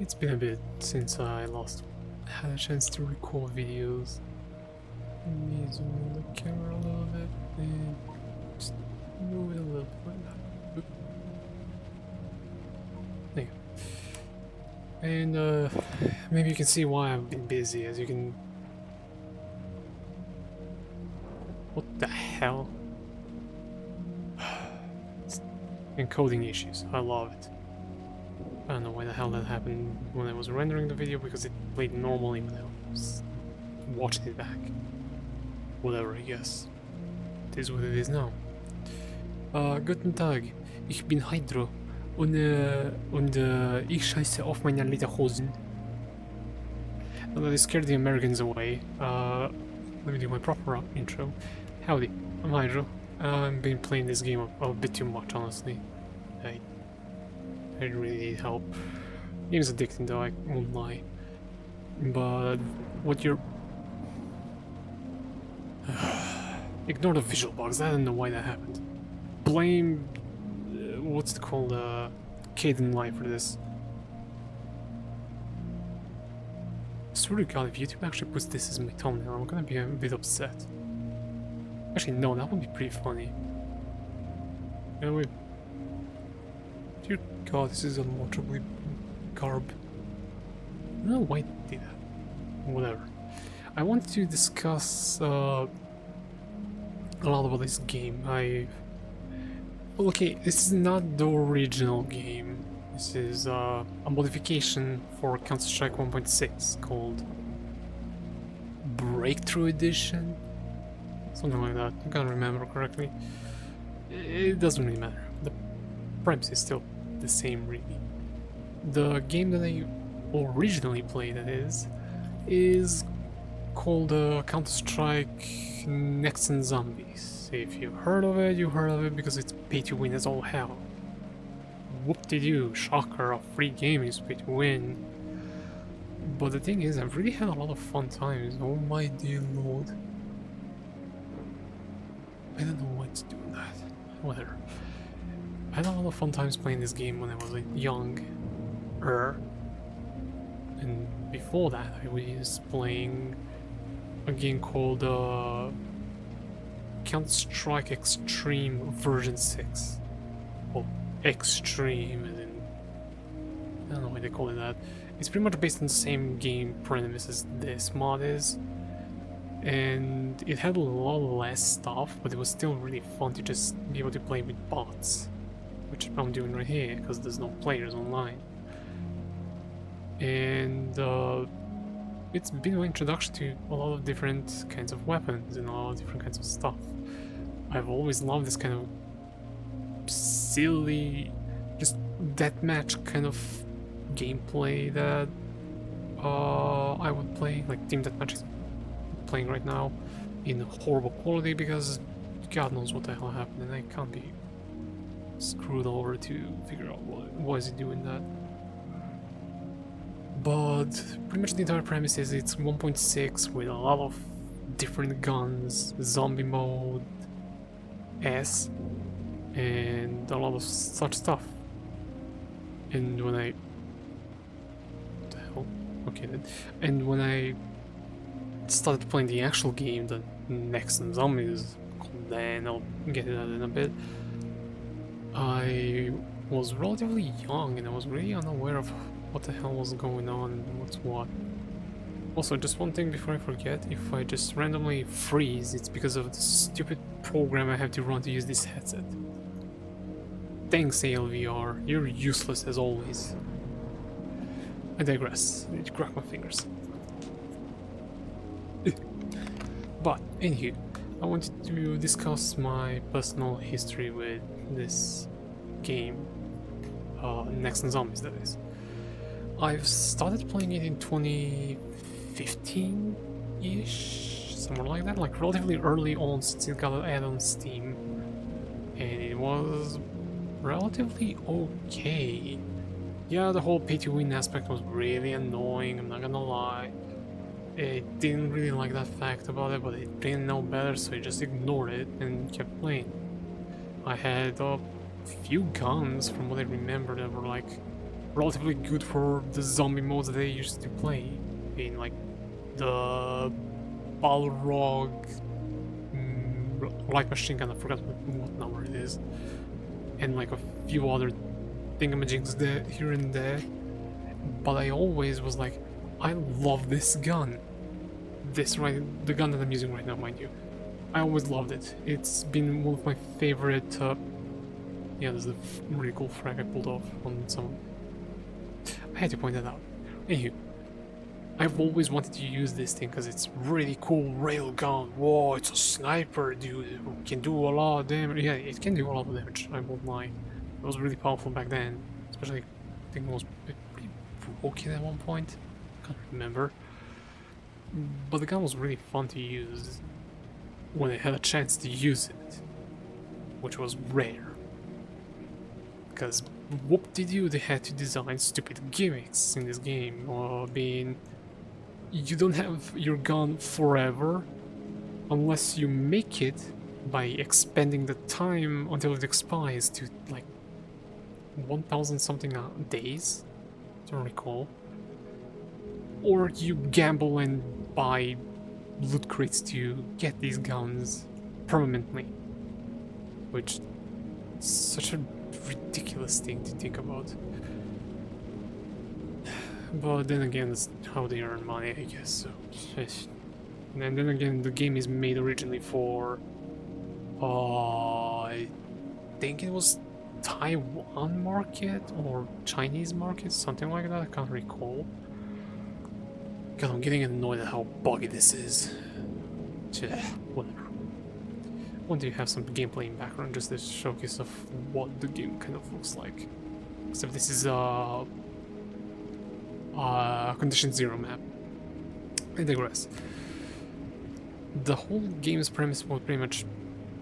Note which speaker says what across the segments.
Speaker 1: It's been a bit since I last had a chance to record videos. Let me zoom in the camera a little bit and just move it a little bit like that. Oop. There you go. And maybe you can see why I've been busy, as you can... What the hell? Encoding issues, I love it. I don't know why the hell that happened when I was rendering the video, because it played normally when I was watching it back. Whatever, I guess. It is what it is now. Guten Tag, ich bin Hydro und ich scheiße auf meine Lederhosen. That scared the Americans away. Let me do my proper intro. Howdy, I'm Hydro. I've been playing this game a bit too much, honestly. I really need help. Game's addicting though, I won't lie. But what you're... Ignore the visual bugs, I don't know why that happened. Blame... what's it called? Caden Life for this. I swear to God, if YouTube actually puts this as my thumbnail, I'm gonna be a bit upset. Actually, no, that would be pretty funny. Anyway. Dear God, this is unwatchably garb. I don't know why they did that. Whatever. I want to discuss a lot about this game. Well, okay, this is not the original game. This is a modification for Counter-Strike 1.6 called Breakthrough Edition. Something like that. I can't remember correctly. It doesn't really matter. The premise is still the same, really. The game that I originally played, that is called Counter-Strike Nexon Zombies. If you've heard of it, you heard of it because it's pay to win as all hell. Whoop-de-doo, shocker, a free game is pay to win. But the thing is, I've really had a lot of fun times, oh my dear lord. I don't know why it's doing that. Whatever. I had a lot of fun times playing this game when I was younger. And before that, I was playing a game called Counter-Strike Extreme version 6. Well, Extreme, as in... I don't know why they call it that. It's pretty much based on the same game premise as this mod is. And it had a lot less stuff, but it was still really fun to just be able to play with bots. Which I'm doing right here, because there's no players online. And it's been my introduction to a lot of different kinds of weapons and a lot of different kinds of stuff. I've always loved this kind of silly, just deathmatch kind of gameplay that I would play, like Team Deathmatch is playing right now in horrible quality because God knows what the hell happened and I can't be screwed over to figure out why is it doing that. But pretty much the entire premise is it's 1.6 with a lot of different guns, zombie mode, S, and a lot of such stuff. And when I... what the hell? Okay then. And when I started playing the actual game, the Nexon Zombies, then I'll get it out in a bit, I was relatively young and I was really unaware of what the hell was going on and what's what. Also, just one thing before I forget, if I just randomly freeze, it's because of the stupid program I have to run to use this headset. Thanks, ALVR, you're useless as always. I digress, I need to crack my fingers. But, anywho, I wanted to discuss my personal history with this game, Nexon Zombies, that is. I've started playing it in 2015-ish, somewhere like that, like relatively early on since it got an add on Steam, and it was relatively okay. Yeah, the whole pay-to-win aspect was really annoying, I'm not gonna lie. I didn't really like that fact about it, but I didn't know better, so I just ignored it and kept playing. I had a few guns, from what I remember, that were like relatively good for the zombie modes that they used to play in like the Balrog light machine gun. I forgot what number it is, and like a few other thingamajigs there here and there. But I always was like, I love this gun. The gun that I'm using right now, mind you. I always loved it. It's been one of my favorite. Yeah, there's a really cool frag I pulled off on someone. I had to point that out. Anywho, I've always wanted to use this thing because it's really cool railgun. Whoa, it's a sniper, dude. It can do a lot of damage. Yeah, it can do a lot of damage, I won't lie. It was really powerful back then. Especially, I think it was pretty broken at one point. Can't remember. But the gun was really fun to use when I had a chance to use it, which was rare. Because whoop-de-doo, they had to design stupid gimmicks in this game, being you don't have your gun forever unless you make it by expanding the time until it expires to like 1000 something days, I don't recall. Or you gamble and buy loot crates to get these guns permanently, which is such a ridiculous thing to think about. But then again, that's how they earn money, I guess. So, and then again, the game is made originally for, I think it was Taiwan market or Chinese market, something like that. I can't recall. God, I'm getting annoyed at how buggy this is. Whatever. I want to have some gameplay in background, just a showcase of what the game kind of looks like. Except this is Condition Zero map. I digress. The whole game's premise was pretty much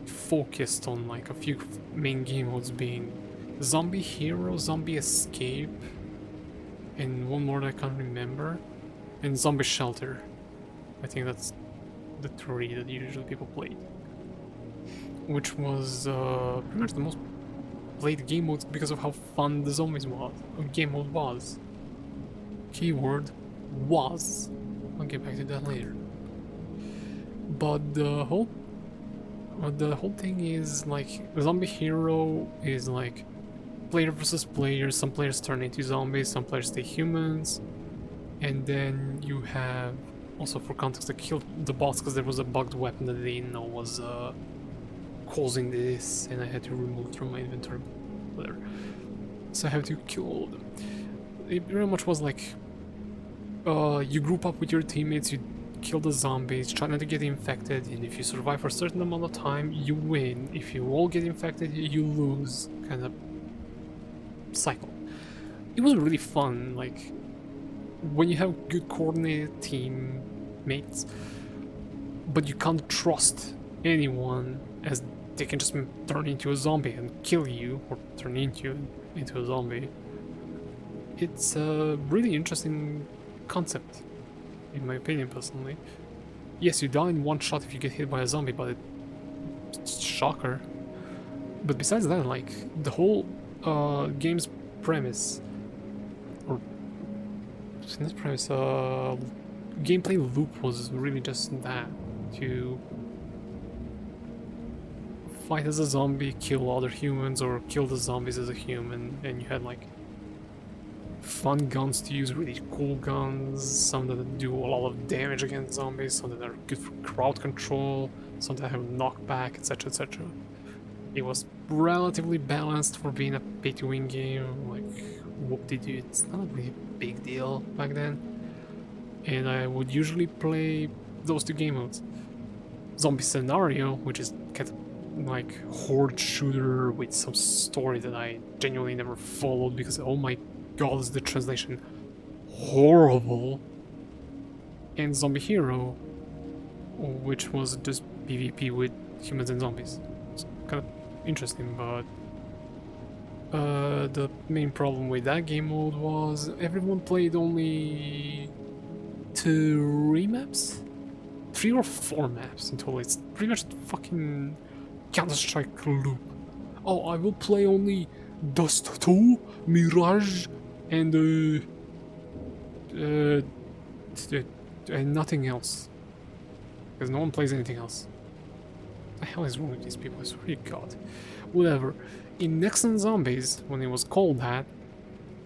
Speaker 1: focused on like a few main game modes, being Zombie Hero, Zombie Escape, and one more that I can't remember, and Zombie Shelter. I think that's the three that usually people played. Which was pretty much the most played game mode because of how fun the zombies was. Game mode was. Keyword was. I'll get back to that later. But the whole thing is like Zombie Hero is like player versus player. Some players turn into zombies, some players stay humans, and then you have also, for context, to kill the boss because there was a bugged weapon that they didn't know was causing this, and I had to remove it from my inventory. Whatever. So I have to kill all of them. It very much was like you group up with your teammates, you kill the zombies, try not to get infected, and if you survive for a certain amount of time, you win. If you all get infected, you lose. Kind of cycle. It was really fun, like when you have good coordinated teammates, but you can't trust anyone as they can just turn into a zombie and kill you, or turn into a zombie. It's a really interesting concept, in my opinion, personally. Yes, you die in one shot if you get hit by a zombie, but it's shocker. But besides that, like, the whole game's premise, or this premise, gameplay loop was really just that, to fight as a zombie, kill other humans, or kill the zombies as a human, and you had like fun guns to use, really cool guns, some that do a lot of damage against zombies, some that are good for crowd control, some that have knockback, etc, etc. It was relatively balanced for being a pay-to-win game, like whoop-de-doo, it's not a really big deal back then. And I would usually play those two game modes. Zombie Scenario, which is kind of like horde shooter with some story that I genuinely never followed because, oh my god, is the translation horrible. And Zombie Hero, which was just PvP with humans and zombies. It's kind of interesting, but the main problem with that game mode was everyone played only 3 maps? 3 or 4 maps in total. It's pretty much fucking Counter-Strike loop. Oh, I will play only Dust 2, Mirage, and uh, and nothing else, because no one plays anything else. What the hell is wrong with these people? I swear to God. Whatever. In Nexon Zombies, when it was called that,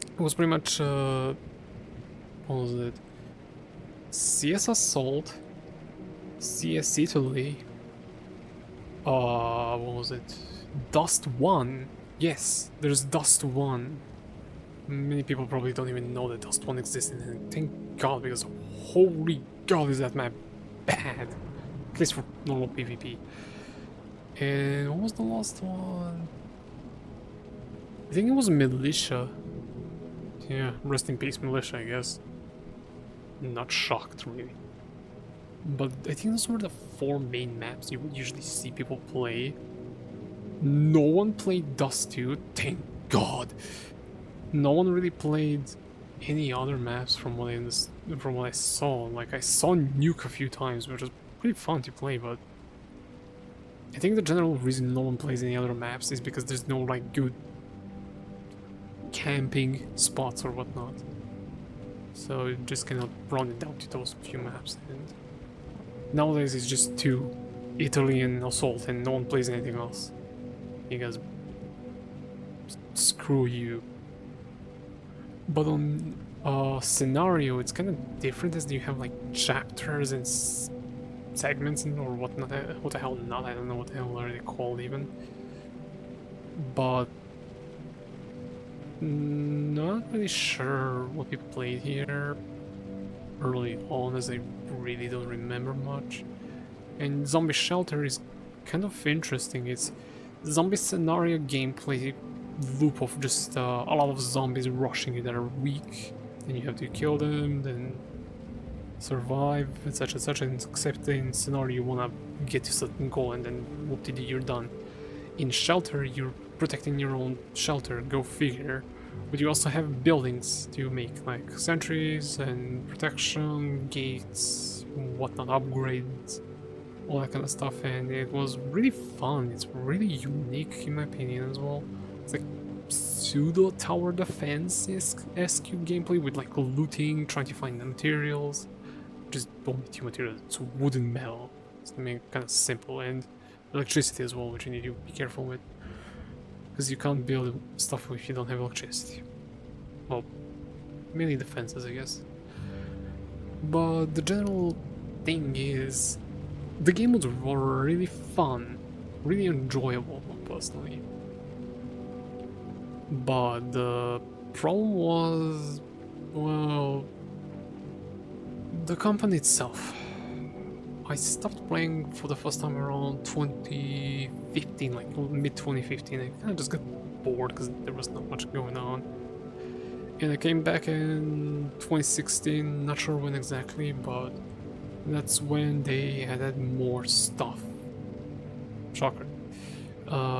Speaker 1: it was pretty much what was it? CS Assault, CS Italy, what was it? Dust 1. Yes, there's Dust 1. Many people probably don't even know that Dust 1 existed, and thank God, because holy God is that map bad. At least for normal PvP. And what was the last one? I think it was Militia. Yeah, rest in peace Militia, I guess. Not shocked, really. But I think those were the 4 main maps you would usually see people play. No one played Dust 2, thank God. No one really played any other maps from what I saw. Like, I saw Nuke a few times, which was pretty fun to play, but I think the general reason no one plays any other maps is because there's no, like, good camping spots or whatnot. So you just cannot run it down to those few maps. And nowadays it's just 2, Italy and Assault, and no one plays anything else. You guys, screw you. But on Scenario, it's kind of different, as you have like chapters and segments and or whatnot. What the hell not? I don't know what the hell are they called even. But not really sure what people played here early on, as I really don't remember much. And Zombie Shelter is kind of interesting. It's zombie scenario gameplay loop of just a lot of zombies rushing you that are weak, and you have to kill them, then survive, etc, etc, except in scenario you wanna get to a certain goal and then whoop-de-doo, you're done. In Shelter, you're protecting your own shelter, go figure, but you also have buildings to make, like sentries and protection, gates, whatnot, upgrades, all that kind of stuff, and it was really fun. It's really unique in my opinion as well. It's like pseudo tower defense-esque gameplay with like looting, trying to find the materials. Just don't need materials, it's wood and metal. It's kind of simple, and electricity as well, which you need to be careful with. Because you can't build stuff if you don't have electricity. Well, mainly defenses, I guess. But the general thing is, the game was really fun, really enjoyable, personally. But the problem was, well, the company itself. I stopped playing for the first time around 2015, like mid-2015. I kind of just got bored because there was not much going on. And I came back in 2016, not sure when exactly, but that's when they added more stuff. Shocker.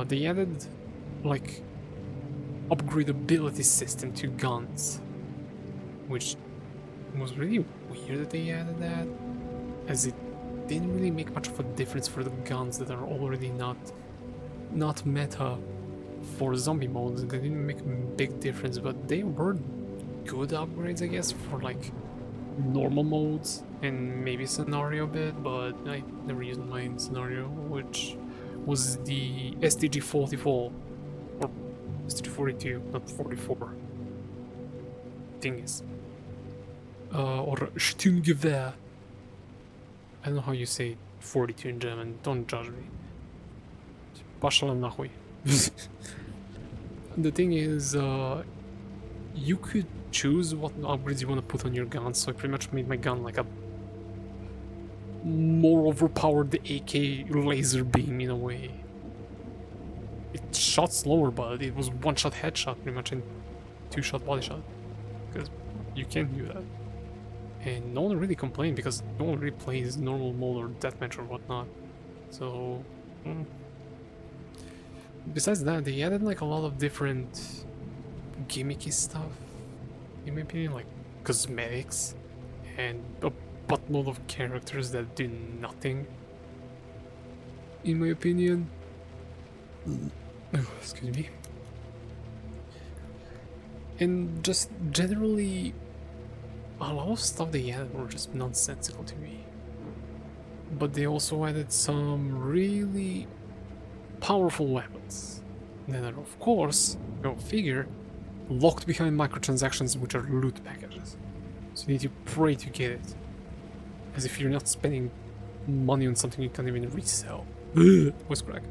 Speaker 1: They added, like, upgradability system to guns, which was really weird that they added that, as it didn't really make much of a difference for the guns that are already not meta for zombie modes. They didn't make a big difference, but they were good upgrades, I guess, for like normal modes and maybe scenario a bit, but I never used mine in scenario, which was the STG-44 or STG-42, not 44 thingies, or Sturmgewehr. I don't know how you say 42 in German, don't judge me. Пошла нахуй. The thing is, you could choose what upgrades you want to put on your gun, so I pretty much made my gun like a more overpowered AK laser beam in a way. It shot slower, but it was one-shot headshot pretty much and two-shot body shot, because you can't do that. And no one really complained because no one really plays normal mode or deathmatch or whatnot. So, besides that, they added like a lot of different gimmicky stuff, in my opinion, like cosmetics and a buttload of characters that do nothing, in my opinion. Oh, excuse me. And just generally, a lot of stuff they added were just nonsensical to me. But they also added some really powerful weapons that are, of course, go figure, locked behind microtransactions, which are loot packages. So you need to pray to get it. As if you're not spending money on something you can't even resell. Voice crack.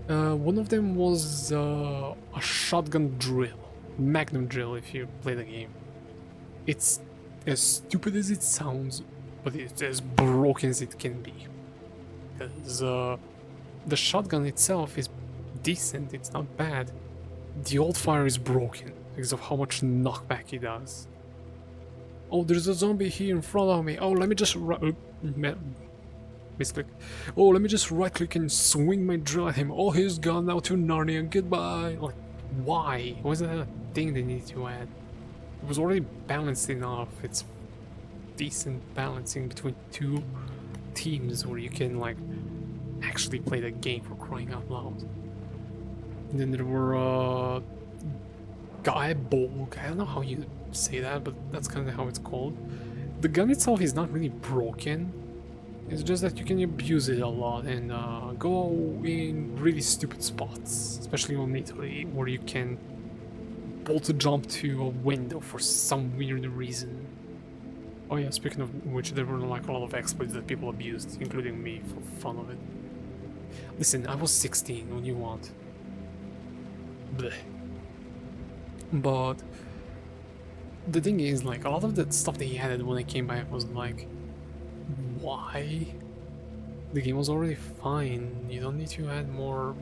Speaker 1: One of them was a shotgun drill. Magnum drill, if you play the game. It's as stupid as it sounds, but it's as broken as it can be. Because the shotgun itself is decent, it's not bad. The old fire is broken because of how much knockback it does. Oh, there's a zombie here in front of me. Oh, let me just misclick. Oh, let me just right click and swing my drill at him. Oh, he's gone now to Narnia. Goodbye. Like, why? Wasn't that a thing they needed to add? It was already balanced enough. It's decent balancing between two teams where you can like actually play the game, for crying out loud. And then there were Guybolg. I don't know how you say that, but that's kind of how it's called. The gun itself is not really broken. It's just that you can abuse it a lot and go in really stupid spots, especially on Italy, where you can bolt a jump to a window for some weird reason. Oh yeah, speaking of which, there were like a lot of exploits that people abused, including me, for fun of it. Listen, I was 16, what do you want? Bleh. But the thing is, like, a lot of the stuff they added when I came back was like, why? The game was already fine. You don't need to add more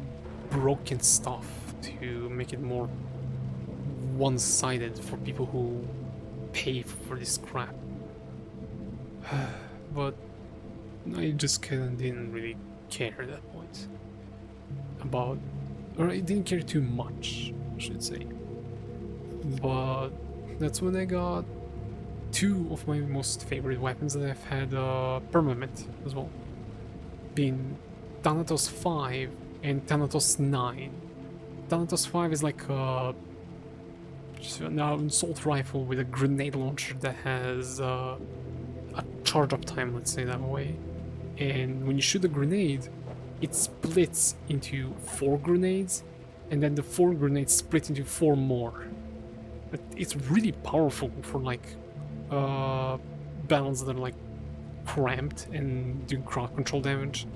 Speaker 1: broken stuff to make it more one-sided for people who pay for this crap. But I just kinda didn't really care at that point about, or I didn't care too much, I should say. But that's when I got two of my most favorite weapons that I've had permanent as well, being Thanatos 5 and Thanatos 9. Thanatos 5 is like an assault rifle with a grenade launcher that has a charge up time, let's say that way. And when you shoot a grenade, it splits into 4 grenades, and then the 4 grenades split into 4 more. It's really powerful for like battles that are like cramped and do crowd control damage.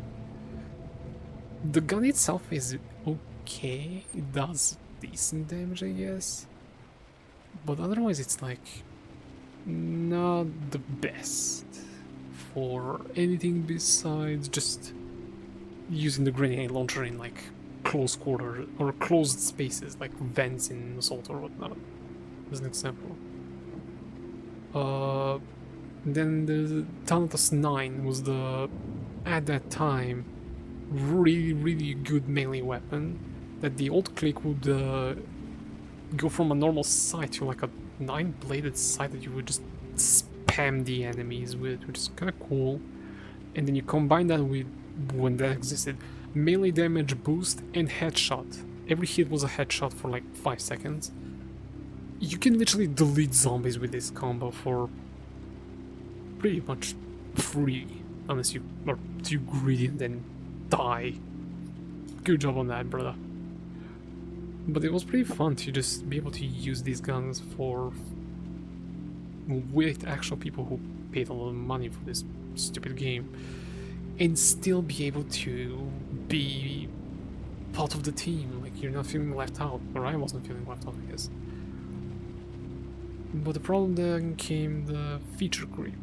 Speaker 1: The gun itself is okay, it does decent damage, I guess, but otherwise it's like not the best for anything besides just using the grenade launcher in like close quarter or closed spaces like vents in assault or whatnot, as an example. Then the Thanatos 9 was the, at that time, really good melee weapon that the old click would go from a normal sight to like a 9-bladed sight that you would just spam the enemies with, which is kind of cool. And then you combine that with, when that existed, melee damage boost and headshot. Every hit was a headshot for like 5 seconds. You can literally delete zombies with this combo for pretty much free, unless you are too greedy and then die. Good job on that, brother. But it was pretty fun to just be able to use these guns for with actual people who paid a lot of money for this stupid game, and still be able to be part of the team. Like, you're not feeling left out, or I wasn't feeling left out, I guess. But the problem then came the feature creep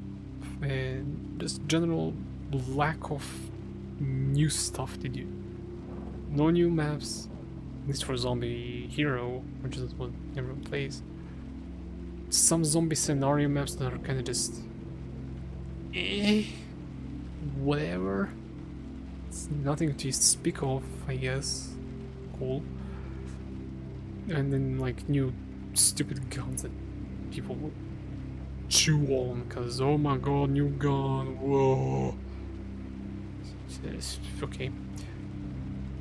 Speaker 1: and just general lack of new stuff to do. No new maps, at least for Zombie Hero, which is what everyone plays. Some zombie scenario maps that are kind of just whatever. It's nothing to speak of, I guess. Cool. And then like new stupid guns that people would chew on because, oh my god, new gun, whoa. Okay.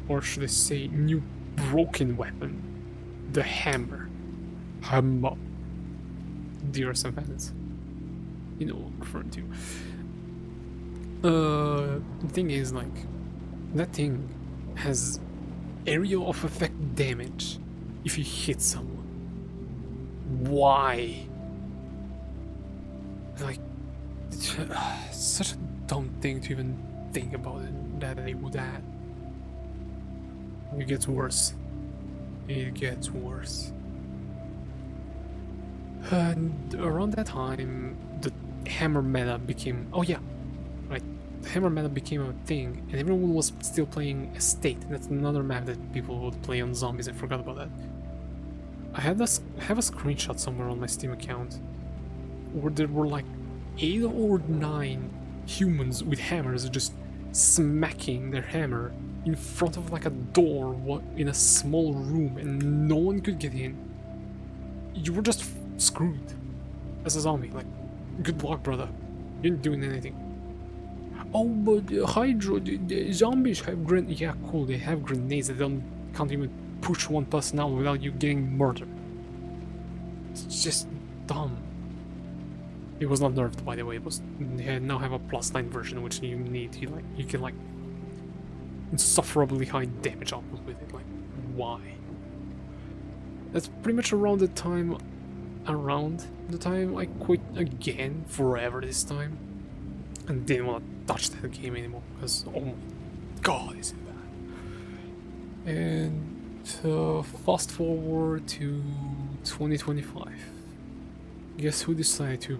Speaker 1: Or should I say new broken weapon the hammer. Hammer. Dear some fans. You know what I'm referring to. The thing is, like, that thing has area of effect damage if you hit someone. Why? Like, such a dumb thing to even think about it, that they would add. It gets worse. It gets worse. And around that time, the hammer meta became... Oh yeah, right. The hammer meta became a thing, and everyone was still playing Estate. That's another map that people would play on zombies. I forgot about that. I have a screenshot somewhere on my Steam account where there were like 8 or 9 humans with hammers just smacking their hammer in front of like a door in a small room, and no one could get in. You were just screwed as a zombie. Like, good luck, brother. You ain't doing anything. Oh, but Hydra, the zombies have grenades. Yeah, cool, they have grenades that can't even push one person out without you getting murdered. It's just dumb. It was not nerfed, by the way. They now have a +9 version, which you need. You can like insufferably high damage output with it. Like, why? That's pretty much around the time I quit again forever this time, and didn't want to touch that game anymore because, oh my god, is it bad. And fast forward to 2025. Guess who decided to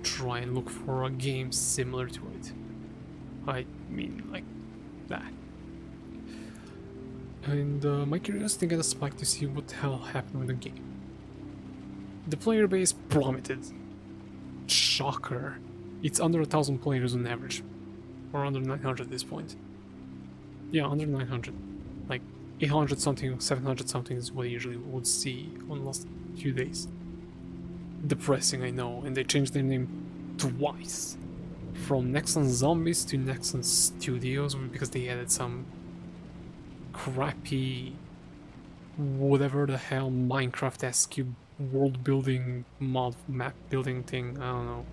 Speaker 1: try and look for a game similar to it? I mean, like that. And my curiosity got a spike to see what the hell happened with the game. The player base plummeted. Shocker. It's under 1,000 players on average. Or under 900 at this point. Yeah, under 900. Like 800 something, 700 something is what I usually would see on the last few days. Depressing, I know, and they changed their name twice. From Nexon Zombies to Nexon Studios, because they added some crappy, whatever the hell, Minecraft-esque world building mod map building thing. I don't know.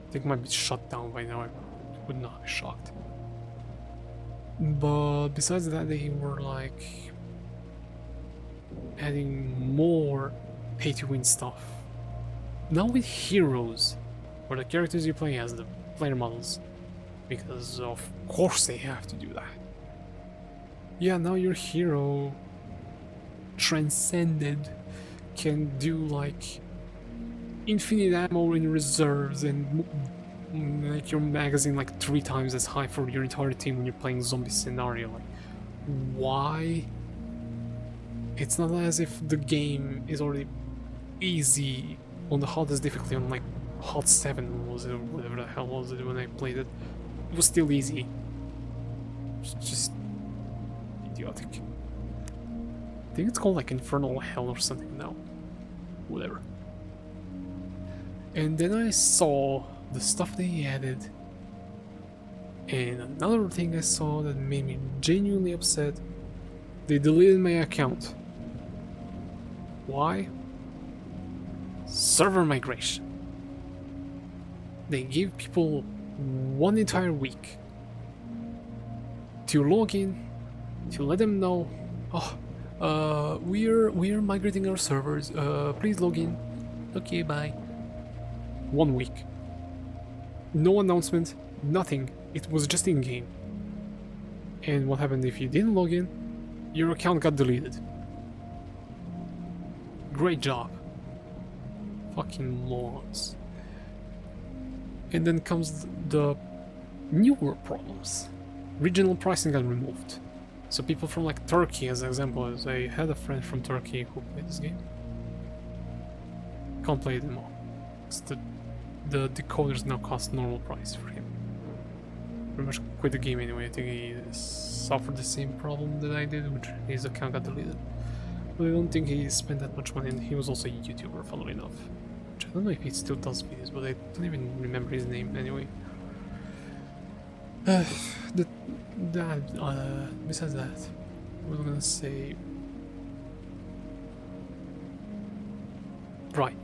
Speaker 1: I think it might be shut down by now. I would not be shocked. But besides that, they were like adding more pay-to-win stuff. Now with heroes, where the characters you play as the player models, because of course they have to do that. Yeah, now your hero transcended can do like infinite ammo in reserves and make your magazine like 3 times as high for your entire team when you're playing zombie scenario. Like, why? It's not as if the game is already easy on the hardest difficulty, on like hard 7 was it, or whatever the hell was it when I played it. It was still easy. It's just idiotic. I think it's called like Infernal Hell or something now. Whatever. And then I saw the stuff they added, and another thing I saw that made me genuinely upset. They deleted my account. Why? Server migration. They gave people 1 entire week to log in, to let them know, oh, we're migrating our servers, please log in. Okay, bye. 1 week. No announcement, nothing. It was just in game. And what happened if you didn't log in? Your account got deleted. Great job. Fucking morons. And then comes the newer problems. Regional pricing got removed. So people from like Turkey, as an example, as I had a friend from Turkey who played this game, can't play it anymore. The decoders now cost normal price for him. Pretty much quit the game anyway. I think he suffered the same problem that I did, which his account got deleted. But I don't think he spent that much money, and he was also a YouTuber, funnily enough. Which I don't know if he still does videos, but I don't even remember his name anyway. Besides that, what was I gonna say? Right.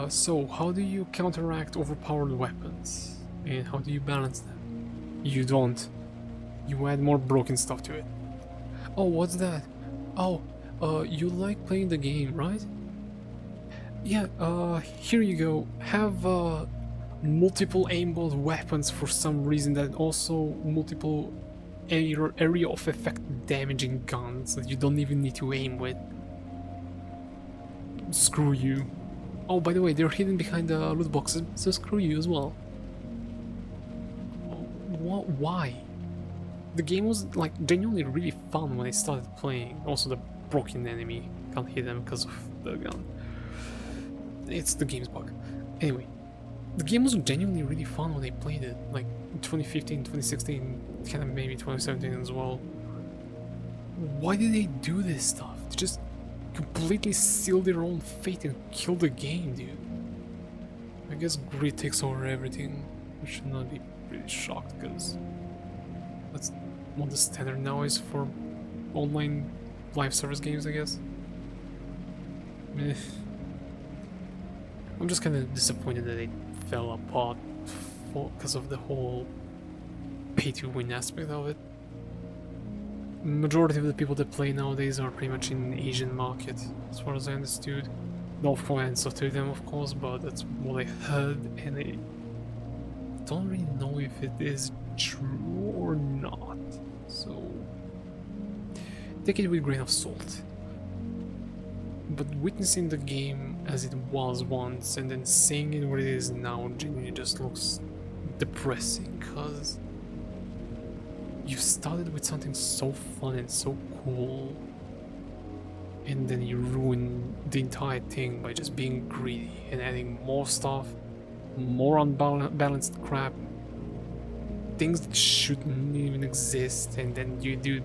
Speaker 1: So how do you counteract overpowered weapons? And how do you balance them? You don't. You add more broken stuff to it. Oh, what's that? Oh, you like playing the game, right? Yeah, here you go. Have, multiple aimbot weapons for some reason, that also multiple area of effect damaging guns that you don't even need to aim with. Screw you. Oh, by the way, they're hidden behind the loot boxes, so screw you as well. What? Why? The game was like genuinely really fun when I started playing. Also, the broken enemy can't hit them because of the gun. It's the game's bug. Anyway, the game was genuinely really fun when I played it, like 2015, 2016, kind of maybe 2017 as well. Why did they do this stuff? To just completely seal their own fate and kill the game, dude. I guess greed takes over everything. I should not be really shocked, because that's what the standard now is for online live service games, I guess. Meh. I'm just kind of disappointed that it fell apart because of the whole pay-to-win aspect of it. Majority of the people that play nowadays are pretty much in Asian market, as far as I understood. No offense to them, of course, but that's what I heard, and I don't really know if it is true or not. So take it with a grain of salt. But witnessing the game as it was once and then seeing it where it is now genuinely just looks depressing, because you started with something so fun and so cool, and then you ruin the entire thing by just being greedy and adding more stuff, more unbalanced crap, things that shouldn't even exist, and then you do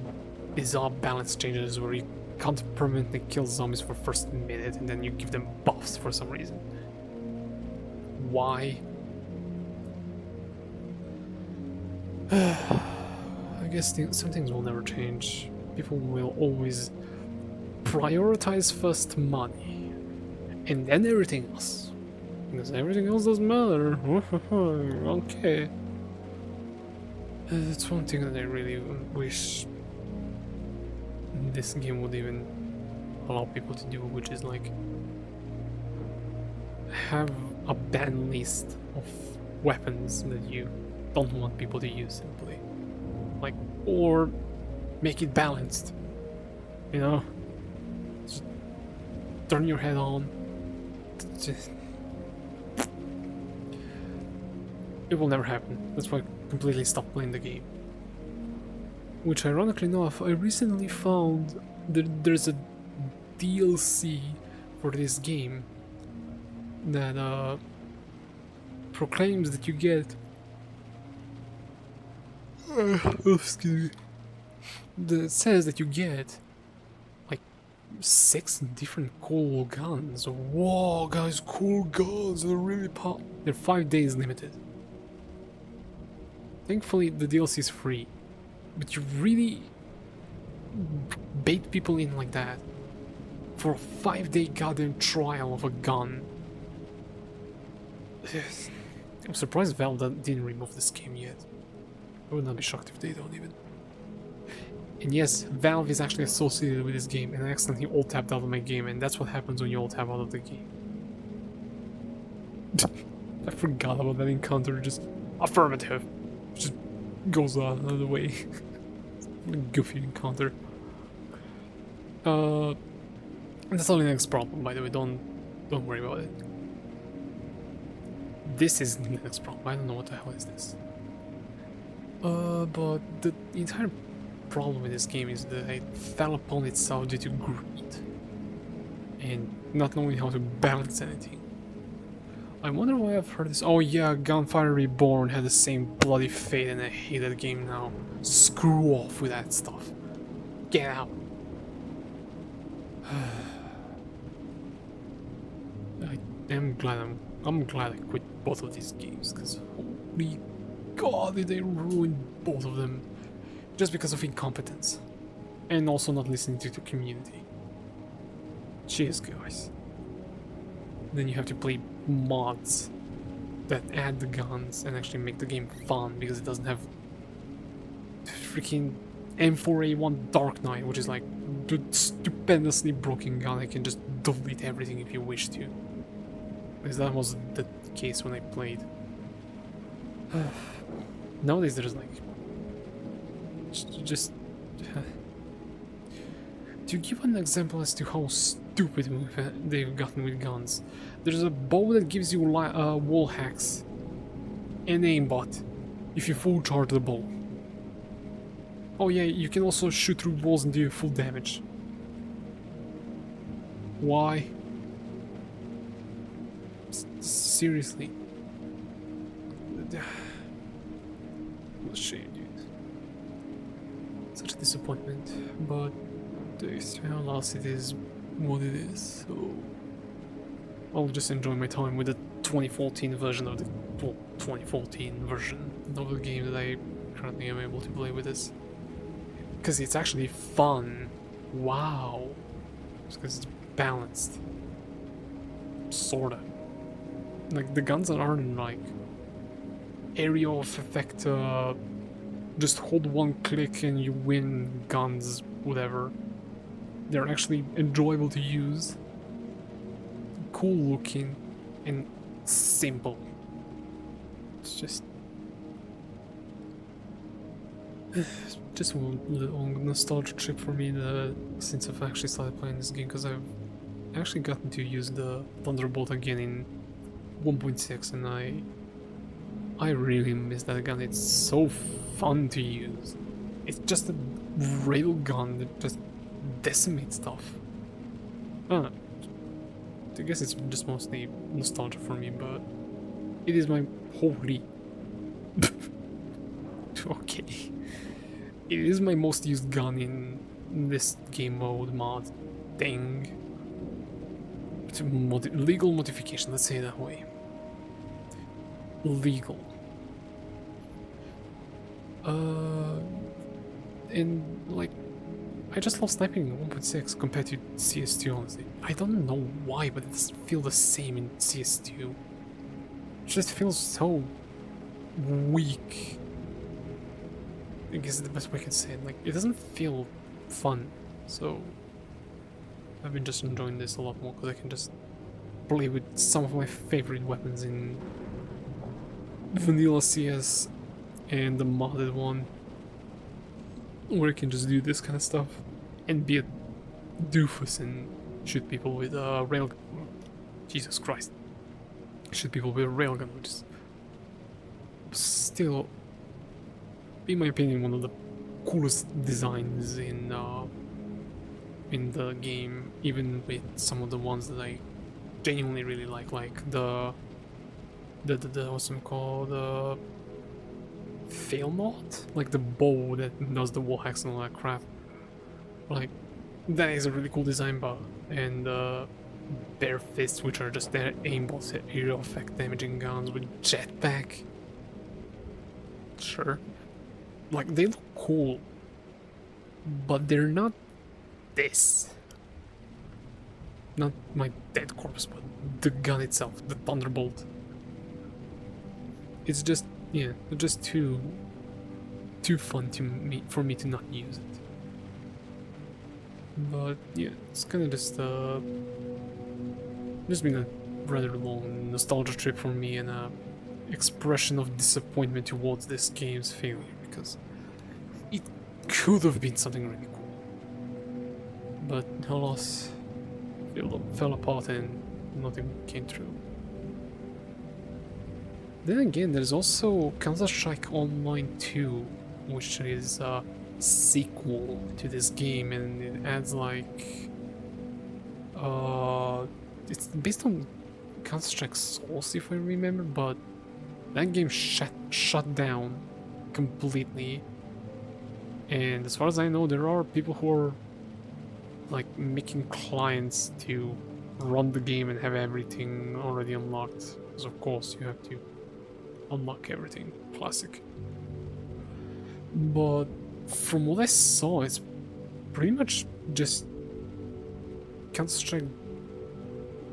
Speaker 1: bizarre balance changes where you can't permanently kill zombies for first minute and then you give them buffs for some reason. Why? I guess some things will never change. People will always prioritize first money and then everything else, because everything else doesn't matter. Okay. That's one thing that I really wish this game would even allow people to do, which is like have a ban list of weapons that you don't want people to use simply, like, or make it balanced, you know, just turn your head on. Just... it will never happen. That's why I completely stopped playing the game. Which, ironically enough, I recently found that there's a DLC for this game that proclaims that you get excuse me, that says that you get like 6 different cool guns. Whoa, guys, cool guns, they're really they're 5 days limited. Thankfully the DLC is free, but you really bait people in like that for a 5-day goddamn trial of a gun. I'm surprised Valve didn't remove this game yet. I would not be shocked if they don't even. And yes, Valve is actually associated with this game, and I accidentally alt-tapped out of my game, and that's what happens when you alt-tab out of the game. I forgot about that encounter, just affirmative. Just goes out of the way. Goofy encounter. That's not the next problem, by the way, don't worry about it. This is the next problem. I don't know what the hell is this. But the entire problem with this game is that it fell upon itself due to greed and not knowing how to balance anything. I wonder why I've heard this. Oh yeah, Gunfire Reborn had the same bloody fate, and I hate that game now. Screw off with that stuff. Get out. I'm glad I quit both of these games, because holy god did they ruin both of them just because of incompetence and also not listening to the community. Cheers, guys. then you have to play mods that add the guns and actually make the game fun, because it doesn't have freaking M4A1 Dark Knight, which is like the stupendously broken gun. I can just delete everything if you wish to. Because that was the case when I played. Nowadays there's like... just... to give an example as to how stupid they've gotten with guns, there's a bow that gives you wall hacks and aimbot if you full charge the bow. Oh yeah, you can also shoot through walls and do full damage. Why? Seriously. What a shame, dude. Such a disappointment, but alas, it is what it is, so I'll just enjoy my time with the 2014 version of the 2014 version of the game that I currently am able to play with this. Because it's actually fun. Wow. Just because it's balanced. Sorta. Like, the guns that aren't like area of effect, just hold one click and you win guns, whatever. They're actually enjoyable to use, cool looking, and simple. It's just a little nostalgia trip for me since I've actually started playing this game, because I've actually gotten to use the Thunderbolt again in 1.6, and I really miss that gun. It's so fun to use. It's just a rail gun that just decimates stuff. I don't know. I guess it's just mostly nostalgia for me, but it is my holy... okay. It is my most used gun in this game mode mod thing. It's a legal modification, let's say it that way. Legal. And like, I just love sniping in 1.6 compared to CS2, honestly. I don't know why, but it doesn't feel the same in CS2. It just feels so weak. I guess the best way I can say it. Like, it doesn't feel fun. So I've been just enjoying this a lot more because I can just play with some of my favorite weapons in vanilla CS and the modded one, where I can just do this kind of stuff and be a doofus and shoot people with a railgun. Jesus Christ. Shoot people with a railgun, which is still, in my opinion, one of the coolest designs in the game, even with some of the ones that I genuinely really like the what's it called, fail knot, like the bow that does the wall hacks and all that crap. Like, that is a really cool design, but and bare fists, which are just their aimbots, area effect damaging guns with jetpack. Sure, like, they look cool, but they're not this. Not my dead corpse, but the gun itself, the Thunderbolt. It's just, yeah, just too fun for me to not use it. But yeah, it's kind of just been a rather long nostalgia trip for me, and a expression of disappointment towards this game's failure, because it could have been something really cool, but alas, it fell apart and nothing came through. Then again, there's also Counter-Strike Online 2, which is a sequel to this game, and it adds like it's based on Counter-Strike Source, if I remember, but that game shut down completely, and as far as I know, there are people who are like making clients to run the game and have everything already unlocked, because of course you have to unlock everything, classic. But from what I saw, it's pretty much just Counter-Strike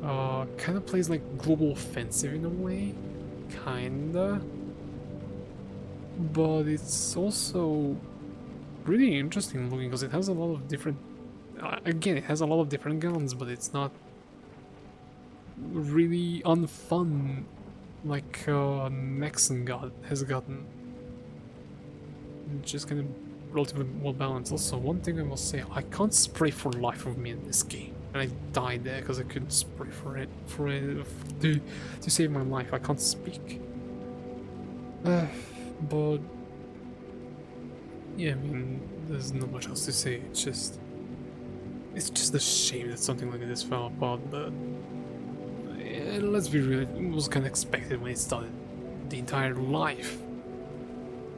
Speaker 1: kind of plays like Global Offensive in a way, kinda, but it's also really interesting looking because it has a lot of different. Again, it has a lot of different guns, but it's not really unfun like Nexon has gotten. Just kind of relatively well balanced. Also, one thing I must say, I can't spray for life of me in this game, and I died there because I couldn't spray to save my life. I can't speak. But yeah, I mean, there's not much else to say. It's just a shame that something like this fell apart. But let's be real, it was kind of expected when it started. The entire life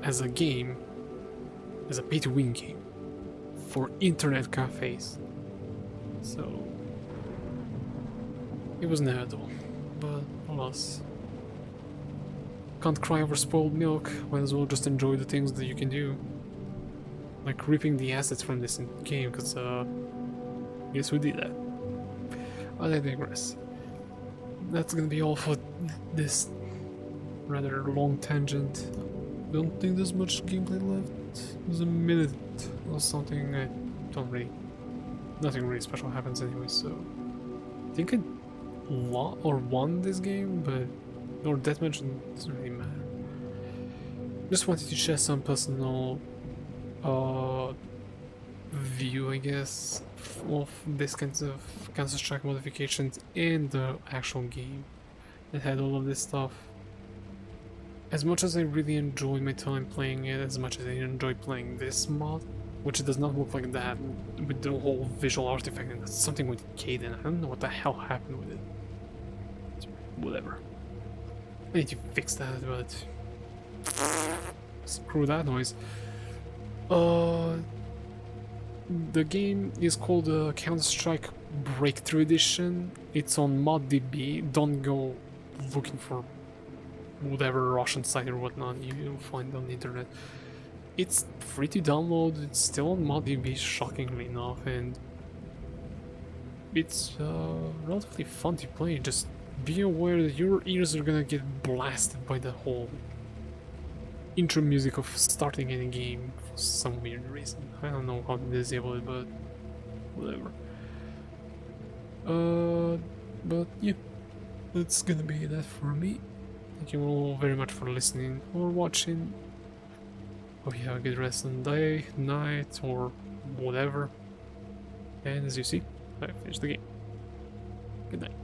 Speaker 1: as a game, as a pay-to-win game for internet cafes. So it was inevitable, but alas. Can't cry over spoiled milk, might as well just enjoy the things that you can do. Like ripping the assets from this game, because yes, we did that. But I digress. That's gonna be all for this rather long tangent. Don't think there's much gameplay left. There's a minute or something. I don't really. Nothing really special happens anyway, so. I think I won this game, but. Or deathmatch doesn't really matter. Just wanted to share some personal view, I guess, of this kinds of Counter-Strike modifications in the actual game. It had all of this stuff. As much as I really enjoyed my time playing it, as much as I enjoy playing this mod, which does not look like that with the whole visual artifact, and that's something with Kaden. I don't know what the hell happened with it. Whatever. I need to fix that, but screw that noise. The game is called Counter-Strike Breakthrough Edition. It's on ModDB. Don't go looking for whatever Russian site or whatnot you'll find on the internet. It's free to download. It's still on ModDB, shockingly enough, and it's relatively fun to play. Just be aware that your ears are gonna get blasted by the whole intro music of starting any game for some weird reason. I don't know how to disable it, but whatever. But yeah, that's gonna be that for me. Thank you all very much for listening or watching. Hope you have a good rest of the day, night, or whatever. And as you see, I finished the game. Good night.